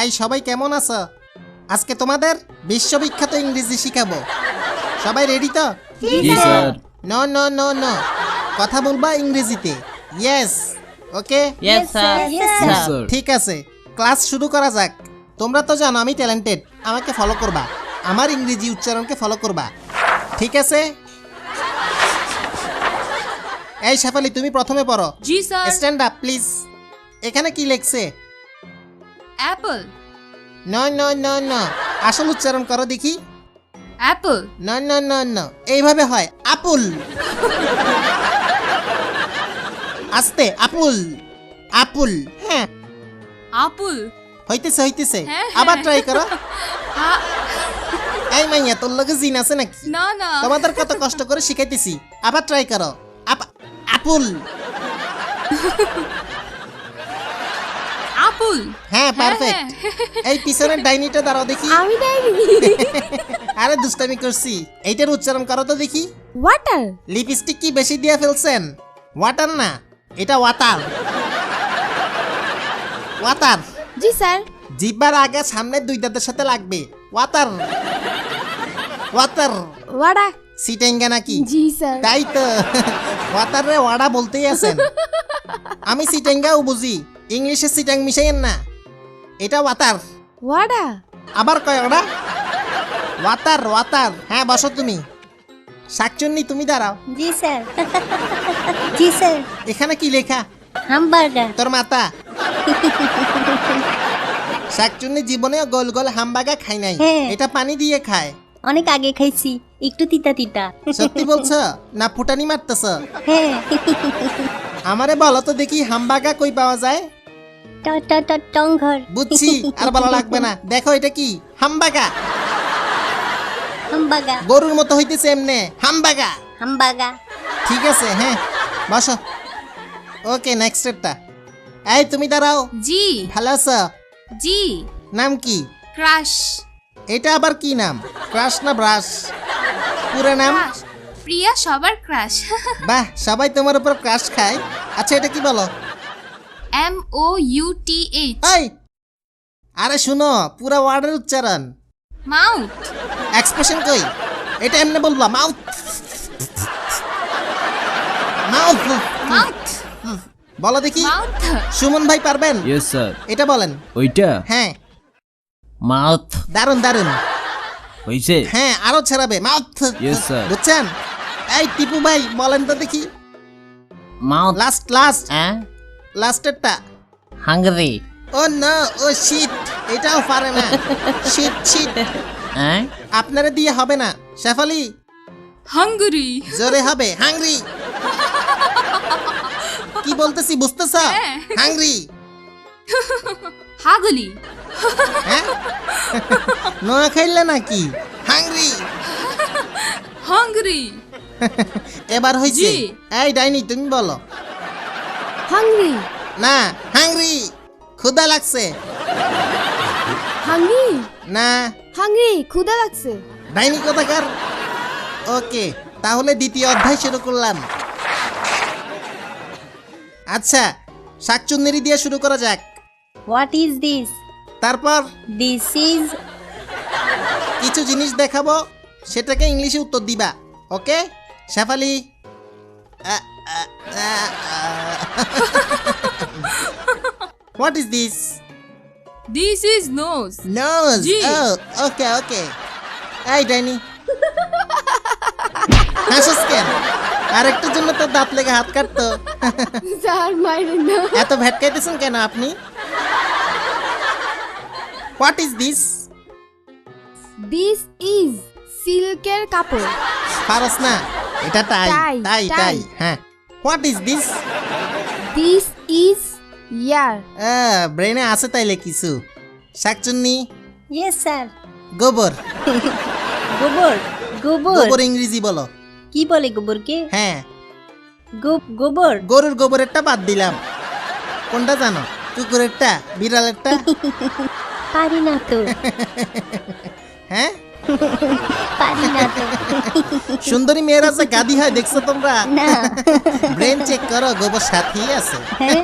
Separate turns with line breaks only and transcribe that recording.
এই সবাই কেমন আছো? আজকে তোমাদের বিশ্ববিখ্যাত ইংরেজি শিখাবো। সবাই রেডি তো?
জি sir.
No no no no, কথা বলবা ইংরেজিতে। Yes, okay,
yes sir. Sir.
ঠিক আছে, ক্লাস শুরু করা যাক। তোমরা তো জানো আমি ট্যালেন্টেড, আমাকে ফলো করবা, আমার ইংরেজি উচ্চারণকে ফলো করবা, ঠিক আছে? এই শেফালি, তুমি প্রথমে পড়ো।
জি স্যার।
Stand up please. এখানে কি লেখছে?
Apple.
No no no no, আসল উচ্চারণ করো দেখি।
Apple.
No no no no, এইভাবে হয় আপুল। আস্তে, আপুল আপুল। হ্যাঁ,
আপুল।
হইতেছে হইতেছে,
হ্যাঁ,
আবার
হ্যাঁ।
ট্রাই করো।
আ-
এই মাইয়া, তোর লগে জিন আছে নাকি?
না না।
তোমাদের কত কষ্ট করে শিখাইতেছি, আবার ট্রাই করো। আপুল।
আপুল।
হ্যাঁ, পারফেক্ট। এই পিছনের ডাইনিটা দাঁড়াও দেখি।
আমি ডাইনি।
আরে দুষ্টামি করছি, এইটার উচ্চারণ করো তো দেখি।
ওয়াটার।
লিপস্টিক কি বেশি দিয়ে ফেলছেন? ওয়াটার না, এটা ওয়াটার। ওয়াটার।
জি স্যার।
জিহ্বার আগে সামনে দুই দাঁতের সাথে লাগবে। Water water.
ওয়াডা।
সিটেঙ্গা নাকি?
জি স্যার।
তাই তো, ওয়াটার রে ওয়াডা বলতেই আছেন। আমি সিটেঙ্গাও বুঝি, ইংলিশে সিটাং মিশাইয়েন না। এটা ওয়াটার।
ওয়াডা।
আবার কয় ওটা? Water water. হ্যাঁ, বসো তুমি। শাকচুন্নি, তুমি দাঁড়াও।
জি স্যার। জি স্যার।
এখানে কি লেখা?
হামবার্গার।
তোর মাতা। শাকচুন্নি জীবনেও গোল গোল হামবাগা খাই নাই,
হ্যাঁ।
এটা পানি দিয়ে খায়।
অনেক আগে খাইছি, একটু তিতা তিতা।
সত্যি বলছো না ফুটানি মারতেছ?
হ্যাঁ।
আমারে বলো তো দেখি, হামবাগা কই পাওয়া যায়?
টংঘর।
বুঝছি, আর বলা লাগবে না। দেখো এটা কি? হামবাগা।
হামবাগা।
গরুর মতো হইতেছে এমনে, হামবাগা।
হামবাগা।
ঠিক আছে, হ্যাঁ, বসো। ওকে, নেক্সট একটা। এই তুমি দাঁড়াও।
জি।
ভালো আছো?
জি।
নাম কি?
ক্রাশ।
এটা আবার কি নাম? ক্রাশ না ব্রাশ? পুরো নাম?
ক্রাশ। প্রিয়া সবার ক্রাশ।
বাহ, সবাই তোমার উপর ক্রাশ খায়। আচ্ছা, এটা কি বলো?
MOUTH।
এই, আরে শুনো, পুরো ওয়ার্ডের উচ্চারণ।
মাউথ।
এক্সপ্রেশন কই? এটা এমনি বলবা, মাউথ মাউথ।
মাউথ।
বলো দেখি।
মাউথ।
সুমন ভাই পারবেন?
Yes sir.
এটা বলেন।
ওইটা
হ্যাঁ,
মাউথ
দারুন দারুন।
হইছে।
হ্যাঁ, আরো ছড়াবে, মাউথ।
Yes, sir.
বুঝছেন? এই টিপু ভাই বলেন তো দেখি।
মাউথ।
লাস্ট লাস্ট
হ্যাঁ,
লাস্টেরটা।
হাঙ্গরি।
ও নো, ও শিট, এটাও পারে না। শিট শিট,
হ্যাঁ,
আপনারা দিয়ে হবে না। শেফালি,
হাঙ্গরি।
জোরে হবে, হাংরি। কি বলতেছি বুঝতেছ?
হ্যাঁ।
হাংরি।
হাগলি।
হ্যাঁ, নোয়া খাইলে নাকি? হাংরি।
হাঙ্গরি।
এবার হইছে।
জি।
এই ডাইনি, তুমি বলো।
হাংরি।
না, হাংরি। ক্ষুধা লাগছে।
হাংরি।
না,
হাংরি, ক্ষুধা লাগছে।
ডাইনি কোথাকার। ওকে, তাহলে দ্বিতীয় অধ্যায় শুরু করলাম। আচ্ছা, শাকচুন্নেরি দিয়ে শুরু করা যাক।
What is this?
তারপর
দিস ইজ।
কিছু জিনিস দেখাবো, সেটাকে ইংলিশে উত্তর দিবা। Okay Shefali? What is this?
This is nose.
Nose.
জি।
Okay okay. এই ডাইনি, হাসিস কেন? আরেকটার জন্য তো দাঁত লেগে হাত কাটতো।
স্যার মাইরেন না।
এত ভেটকাইতেছেন কেন আপনি? What is this?
This is সিল্কের কাপড়।
পারস না? এটা তাই
টাই,
তাই
টাই।
তাই। হ্যাঁ, what is this?
This is ear.
ব্রেনে আছে তাইলে কিছু। শাকচুন্নি,
ইয়েস স্যার।
গোবর।
গোবর। গোবর।
গোবর ইংরেজি বলো।
কি বলে গোবরকে?
হ্যাঁ,
গোবর।
গরুর গোবরেরটা বাদ দিলাম। কোনটা জানো? কুকুরেরটা, বিড়ালেরটা?
পারি না তো।
হ্যাঁ,
পারি না তো।
সুন্দরী মেয়েরা যে গাদি হয় দেখছো তোমরা?
না।
ব্রেন চেক করো, গোবর সাথেই আছে।
হ্যাঁ।